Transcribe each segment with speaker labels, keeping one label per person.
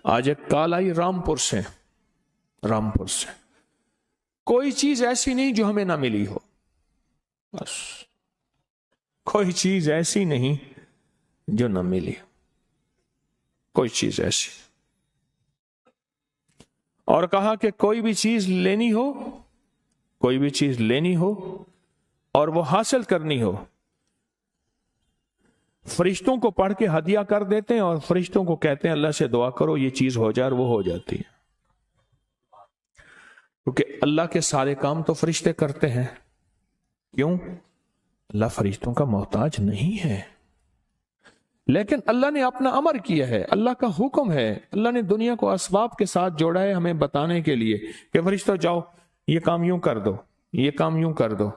Speaker 1: آج ایک کال آئی رامپور سے، کوئی چیز ایسی نہیں جو ہمیں نہ ملی ہو، بس کوئی چیز ایسی نہیں جو نہ ملی، کوئی چیز ایسی. اور کہا کہ کوئی بھی چیز لینی ہو اور وہ حاصل کرنی ہو، فرشتوں کو پڑھ کے ہدیہ کر دیتے ہیں اور فرشتوں کو کہتے ہیں اللہ سے دعا کرو یہ چیز ہو جائے، اور وہ ہو جاتی ہے. کیونکہ اللہ کے سارے کام تو فرشتے کرتے ہیں. کیوں؟ اللہ فرشتوں کا محتاج نہیں ہے، لیکن اللہ نے اپنا امر کیا ہے، اللہ کا حکم ہے. اللہ نے دنیا کو اسباب کے ساتھ جوڑا ہے ہمیں بتانے کے لیے کہ فرشتوں جاؤ یہ کام یوں کر دو، یہ کام یوں کر دو.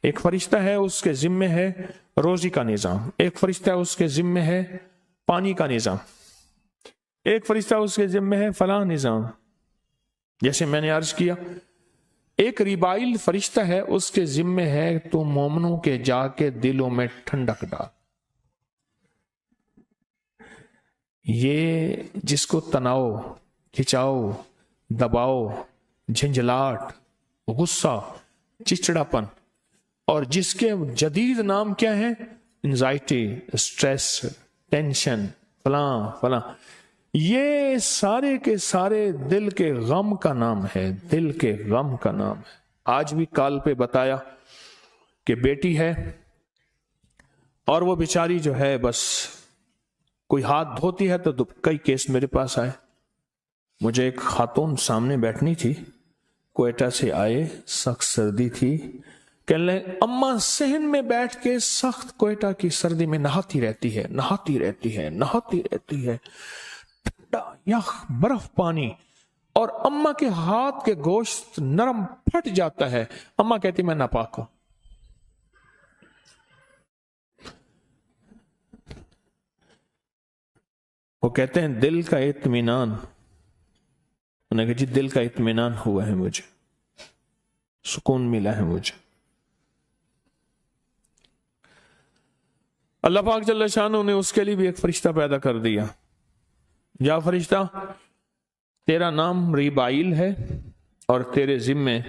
Speaker 1: ایک فرشتہ ہے اس کے ذمے ہے روزی کا نظام، ایک فرشتہ اس کے ذمے ہے پانی کا نظام، ایک فرشتہ اس کے ذمے ہے فلاں نظام. جیسے میں نے عرض کیا ایک ریبائل فرشتہ ہے اس کے ذمے ہے تو مومنوں کے جا کے دلوں میں ٹھنڈک ڈال. یہ جس کو تناؤ، کھچاؤ، دباؤ، جھنجھلاٹ، غصہ، چچڑاپن، اور جس کے جدید نام کیا ہے انزائٹی، اسٹریس، ٹینشن، فلاں، یہ سارے کے سارے دل کے غم کا نام ہے، دل کے غم کا نام ہے. آج بھی کال پہ بتایا کہ بیٹی ہے اور وہ بیچاری جو ہے بس کوئی ہاتھ دھوتی ہے تو کئی کیس میرے پاس آئے. مجھے ایک خاتون سامنے بیٹھنی تھی، کوئٹہ سے آئے، سخت سردی تھی، کہنے لگے اماں صحن میں بیٹھ کے سخت کوئٹہ کی سردی میں نہاتی رہتی ہے، ٹھنڈا یخ برف پانی، اور اماں کے ہاتھ کے گوشت نرم پھٹ جاتا ہے. اماں کہتی میں ناپاک ہوں. وہ کہتے ہیں دل کا اطمینان، انہوں نے کہا جی دل کا اطمینان ہوا ہے، مجھے سکون ملا ہے. مجھے اللہ پاک جل شانہ نے اس کے لیے بھی ایک فرشتہ پیدا کر دیا. جا فرشتہ تیرا نام ریبائل ہے اور تیرے ذمے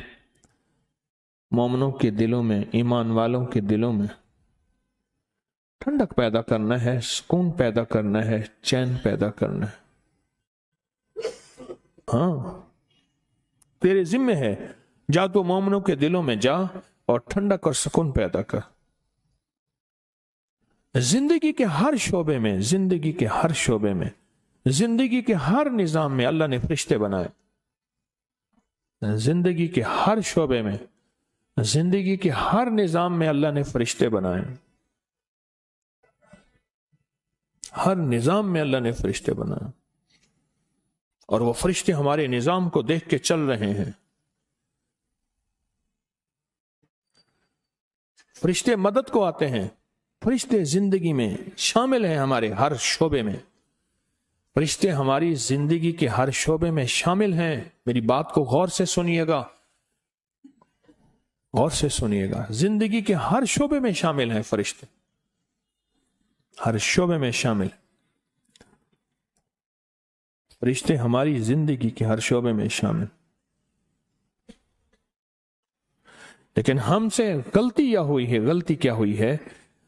Speaker 1: مومنوں کے دلوں میں، ایمان والوں کے دلوں میں ٹھنڈک پیدا کرنا ہے، سکون پیدا کرنا ہے، چین پیدا کرنا ہے. ہاں تیرے ذمے ہے، جا تو مومنوں کے دلوں میں جا اور ٹھنڈک اور سکون پیدا کر. زندگی کے ہر شعبے میں، زندگی کے ہر شعبے میں، زندگی کے ہر نظام میں اللہ نے فرشتے بنائے. زندگی کے ہر شعبے میں، زندگی کے ہر نظام میں اللہ نے فرشتے بنائے. ہر نظام میں اللہ نے فرشتے بنائے، اور وہ فرشتے ہمارے نظام کو دیکھ کے چل رہے ہیں. فرشتے مدد کو آتے ہیں، فرشتے زندگی میں شامل ہیں، ہمارے ہر شعبے میں فرشتے ہماری زندگی کے ہر شعبے میں شامل ہیں. میری بات کو غور سے سنیے گا، غور سے سنیے گا. زندگی کے ہر شعبے میں شامل ہیں فرشتے، ہر شعبے میں شامل. فرشتے ہماری زندگی کے ہر شعبے میں شامل. لیکن ہم سے غلطی کیا ہوئی ہے،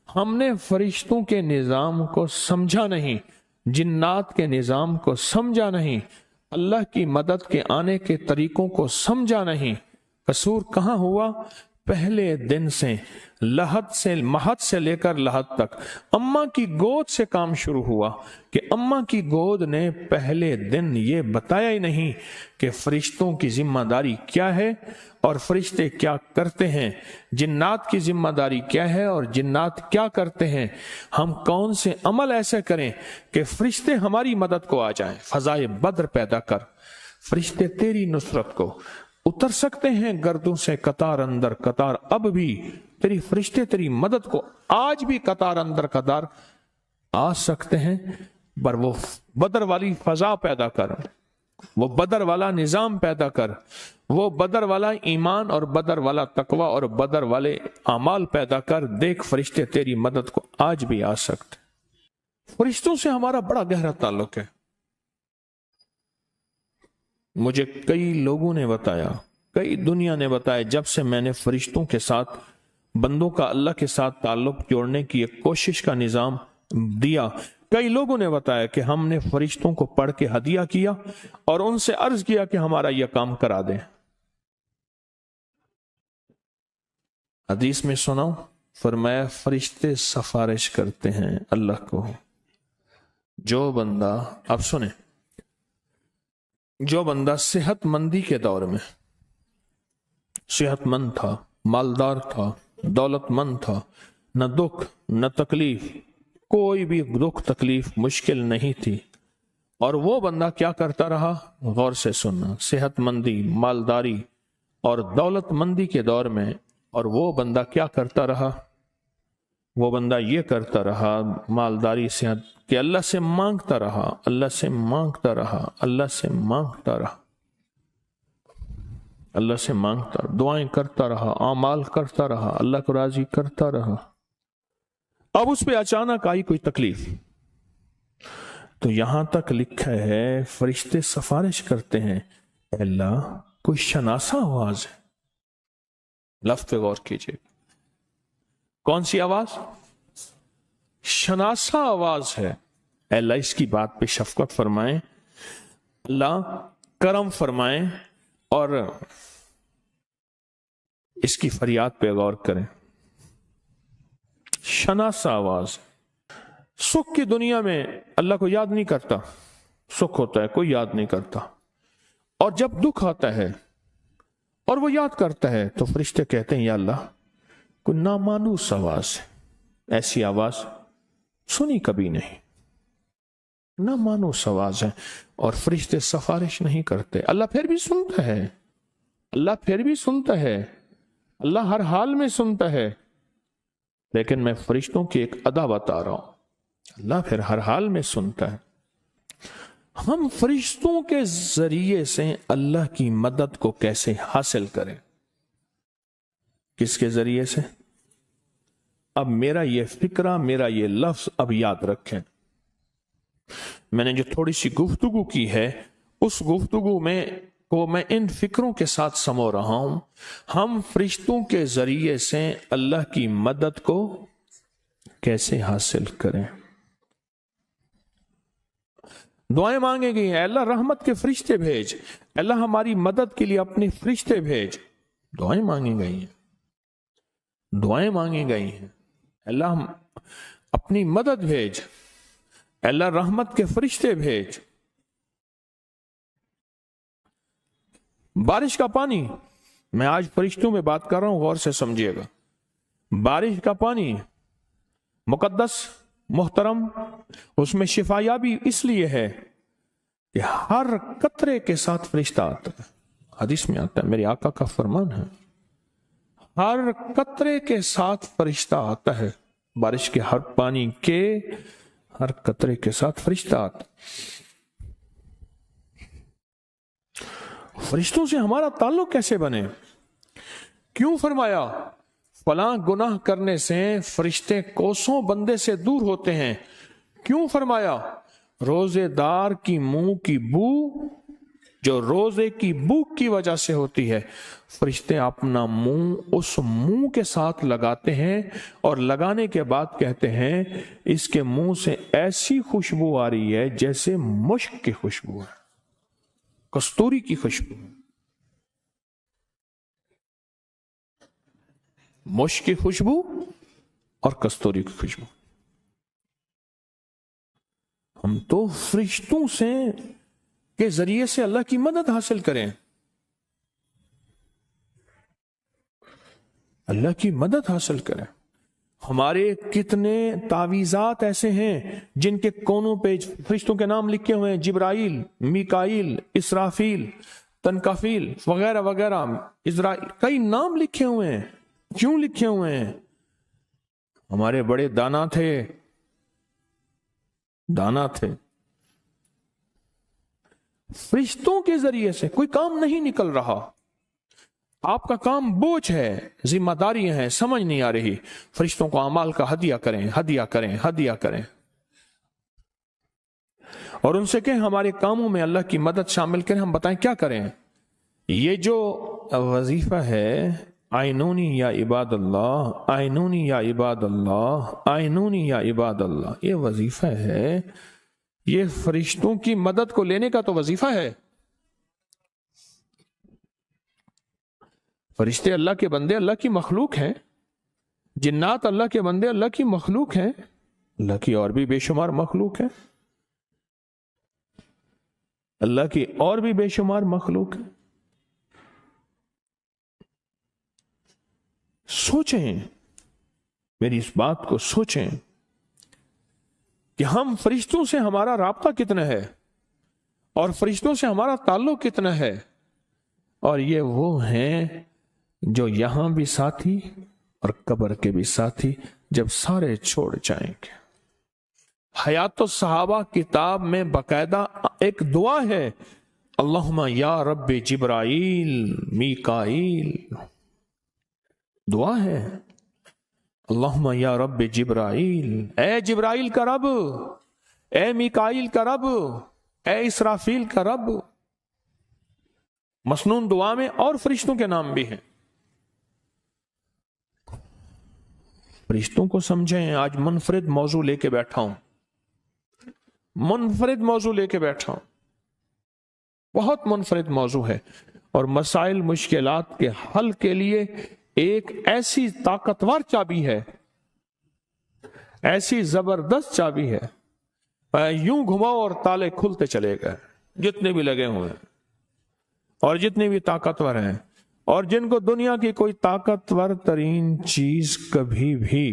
Speaker 1: ہم نے فرشتوں کے نظام کو سمجھا نہیں، جنات کے نظام کو سمجھا نہیں، اللہ کی مدد کے آنے کے طریقوں کو سمجھا نہیں. قصور کہاں ہوا؟ پہلے دن سے، مہد سے لے کر لحد تک اماں کی گود سے کام شروع ہوا کہ اماں کی گود نے پہلے دن یہ بتایا ہی نہیں کہ فرشتوں کی ذمہ داری کیا ہے اور فرشتے کیا کرتے ہیں، جنات کی ذمہ داری کیا ہے اور جنات کیا کرتے ہیں، ہم کون سے عمل ایسے کریں کہ فرشتے ہماری مدد کو آ جائیں. فضائے بدر پیدا کر، فرشتے تیری نصرت کو اتر سکتے ہیں گردوں سے قطار اندر قطار. اب بھی تیری فرشتے تیری مدد کو آج بھی قطار اندر قطار آ سکتے ہیں. پر وہ بدر والی فضا پیدا کر، وہ بدر والا نظام پیدا کر، وہ بدر والا ایمان اور بدر والا تقوی اور بدر والے اعمال پیدا کر. دیکھ فرشتے تیری مدد کو آج بھی آ سکتے. فرشتوں سے ہمارا بڑا گہرا تعلق ہے. مجھے کئی لوگوں نے بتایا، کئی دنیا نے بتایا، جب سے میں نے فرشتوں کے ساتھ بندوں کا اللہ کے ساتھ تعلق جوڑنے کی ایک کوشش کا نظام دیا، کئی لوگوں نے بتایا کہ ہم نے فرشتوں کو پڑھ کے ہدیہ کیا اور ان سے عرض کیا کہ ہمارا یہ کام کرا دیں۔ حدیث میں سناؤ، فرمایا فرشتے سفارش کرتے ہیں اللہ کو۔ جو بندہ، اب سنیں، جو بندہ صحت مندی کے دور میں صحت مند تھا، مالدار تھا، دولت مند تھا، نہ دکھ نہ تکلیف، کوئی بھی دکھ تکلیف مشکل نہیں تھی، اور وہ بندہ کیا کرتا رہا؟ غور سے سننا، صحت مندی، مالداری اور دولت مندی کے دور میں، اور وہ بندہ کیا کرتا رہا؟ وہ بندہ یہ کرتا رہا، مالداری صحت، کہ اللہ سے مانگتا رہا، اللہ سے مانگتا رہا، اللہ سے مانگتا رہا، اللہ سے مانگتا، دعائیں کرتا رہا، اعمال کرتا رہا، اللہ کو راضی کرتا رہا۔ اب اس پہ اچانک آئی کوئی تکلیف، تو یہاں تک لکھا ہے فرشتے سفارش کرتے ہیں، اے اللہ کوئی شناسا آواز ہے، لفظ پہ غور کیجئے، کون سی آواز؟ شناسا آواز ہے، اے اللہ اس کی بات پہ شفقت فرمائیں، اللہ کرم فرمائیں اور اس کی فریاد پہ غور کریں۔ شناسا آواز، سکھ کی دنیا میں اللہ کو یاد نہیں کرتا، سکھ ہوتا ہے کوئی یاد نہیں کرتا، اور جب دکھ آتا ہے اور وہ یاد کرتا ہے تو فرشتے کہتے ہیں یا اللہ کوئی نامانوس آواز ہے، ایسی آواز سنی کبھی نہیں، نامانوس آواز ہے، اور فرشتے سفارش نہیں کرتے۔ اللہ پھر بھی سنتا ہے، اللہ پھر بھی سنتا ہے، اللہ ہر حال میں سنتا ہے، لیکن میں فرشتوں کی ایک ادا بتا رہا ہوں، اللہ پھر ہر حال میں سنتا ہے۔ ہم فرشتوں کے ذریعے سے اللہ کی مدد کو کیسے حاصل کریں؟ کس کے ذریعے سے؟ اب میرا یہ فکرہ، میرا یہ لفظ اب یاد رکھیں، میں نے جو تھوڑی سی گفتگو کی ہے اس گفتگو میں ان فکروں کے ساتھ سمو رہا ہوں۔ ہم فرشتوں کے ذریعے سے اللہ کی مدد کو کیسے حاصل کریں؟ دعائیں مانگیں گئی ہیں، اللہ رحمت کے فرشتے بھیج، اللہ ہماری مدد کے لیے اپنے فرشتے بھیج، دعائیں مانگی گئی ہیں، دعائیں مانگی گئی ہیں، اللہ اپنی مدد بھیج، اللہ رحمت کے فرشتے بھیج۔ بارش کا پانی، میں آج فرشتوں میں بات کر رہا ہوں، غور سے سمجھیے گا، بارش کا پانی مقدس، محترم، اس میں شفا یابی اس لیے ہے کہ ہر قطرے کے ساتھ فرشتہ آتا ہے، حدیث میں آتا ہے، میرے آقا کا فرمان ہے، ہر قطرے کے ساتھ فرشتہ آتا ہے، بارش کے ہر پانی کے ہر قطرے کے ساتھ فرشتہ آتا ہے۔ فرشتوں سے ہمارا تعلق کیسے بنے؟ کیوں فرمایا فلاں گناہ کرنے سے فرشتے کوسوں بندے سے دور ہوتے ہیں؟ کیوں فرمایا روزے دار کی منہ کی بو جو روزے کی بھوک کی وجہ سے ہوتی ہے، فرشتے اپنا منہ اس منہ کے ساتھ لگاتے ہیں اور لگانے کے بعد کہتے ہیں اس کے منہ سے ایسی خوشبو آ رہی ہے جیسے مشک کی خوشبو ہے، کستوری کی خوشبو، مشک کی خوشبو اور کستوری کی خوشبو۔ ہم تو فرشتوں سے کے ذریعے سے اللہ کی مدد حاصل کریں، اللہ کی مدد حاصل کریں۔ ہمارے کتنے تعویذات ایسے ہیں جن کے کونوں پہ فرشتوں کے نام لکھے ہوئے ہیں، جبرائیل، میکائیل، اسرافیل، تنکافیل وغیرہ وغیرہ، اسرائیل، کئی نام لکھے ہوئے ہیں۔ کیوں لکھے ہوئے ہیں؟ ہمارے بڑے دانا تھے، فرشتوں کے ذریعے سے کوئی کام نہیں نکل رہا، آپ کا کام بوجھ ہے، ذمہ داریاں ہیں، سمجھ نہیں آ رہی، فرشتوں کو اعمال کا ہدیہ کریں، ہدیہ کریں، ہدیہ کریں۔ اور ان سے کہیں ہمارے کاموں میں اللہ کی مدد شامل کریں، ہم بتائیں کیا کریں۔ یہ جو وظیفہ ہے آئینونی یا عباد اللہ، آئینونی یا عباد اللہ، آئینونی یا عباد اللہ، یہ وظیفہ ہے، یہ فرشتوں کی مدد کو لینے کا تو وظیفہ ہے۔ فرشتے اللہ کے بندے، اللہ کی مخلوق ہیں، جنات اللہ کے بندے اللہ کی مخلوق ہیں، اللہ کی اور بھی بے شمار مخلوق ہیں، اللہ کی اور بھی بے شمار مخلوق ہیں۔ سوچیں، میری اس بات کو سوچیں کہ ہم فرشتوں سے ہمارا رابطہ کتنا ہے اور فرشتوں سے ہمارا تعلق کتنا ہے، اور یہ وہ ہیں جو یہاں بھی ساتھی اور قبر کے بھی ساتھی جب سارے چھوڑ جائیں گے۔ حیات الصحابہ کتاب میں باقاعدہ ایک دعا ہے، اللہم یا رب جبرائیل میکائیل، دعا ہے اللہم یا رب جبرائیل، اے جبرائیل کا رب، اے میکائیل کا رب، اے اسرافیل کا رب۔ مسنون دعا میں اور فرشتوں کے نام بھی ہیں۔ فرشتوں کو سمجھیں۔ آج منفرد موضوع لے کے بیٹھا ہوں، منفرد موضوع لے کے بیٹھا ہوں، بہت منفرد موضوع ہے، اور مسائل مشکلات کے حل کے لیے ایک ایسی طاقتور چابی ہے، ایسی زبردست چابی ہے، یوں گھماؤ اور تالے کھلتے چلے گئے، جتنے بھی لگے ہوئے ہیں اور جتنے بھی طاقتور ہیں، اور جن کو دنیا کی کوئی طاقتور ترین چیز کبھی بھی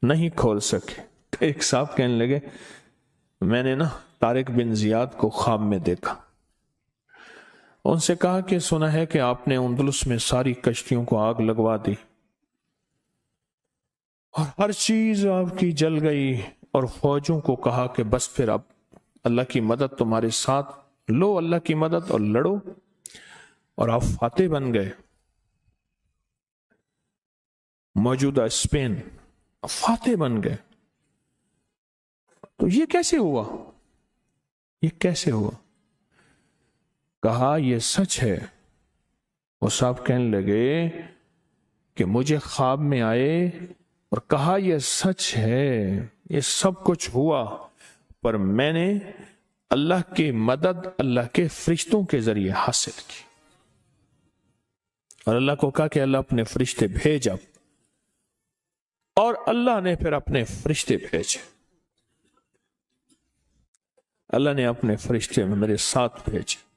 Speaker 1: نہیں کھول سکے۔ ایک صاحب کہنے لگے، میں نے نا طارق بن زیاد کو خواب میں دیکھا، ان سے کہا کہ سنا ہے کہ آپ نے اندلس میں ساری کشتیوں کو آگ لگوا دی اور ہر چیز آپ کی جل گئی، اور فوجوں کو کہا کہ بس پھر اب اللہ کی مدد تمہارے ساتھ، لو اللہ کی مدد اور لڑو، اور آپ فاتح بن گئے۔ موجودہ اسپین فاتح بن گئے۔ تو یہ کیسے ہوا؟ یہ کیسے ہوا؟ کہا یہ سچ ہے۔ وہ صاحب کہنے لگے کہ مجھے خواب میں آئے اور کہا یہ سچ ہے، یہ سب کچھ ہوا، پر میں نے اللہ کی مدد اللہ کے فرشتوں کے ذریعے حاصل کی، اور اللہ کو کہا کہ اللہ اپنے فرشتے بھیج اب، اور اللہ نے پھر اپنے فرشتے بھیجے، اللہ نے اپنے فرشتے میرے ساتھ بھیجے۔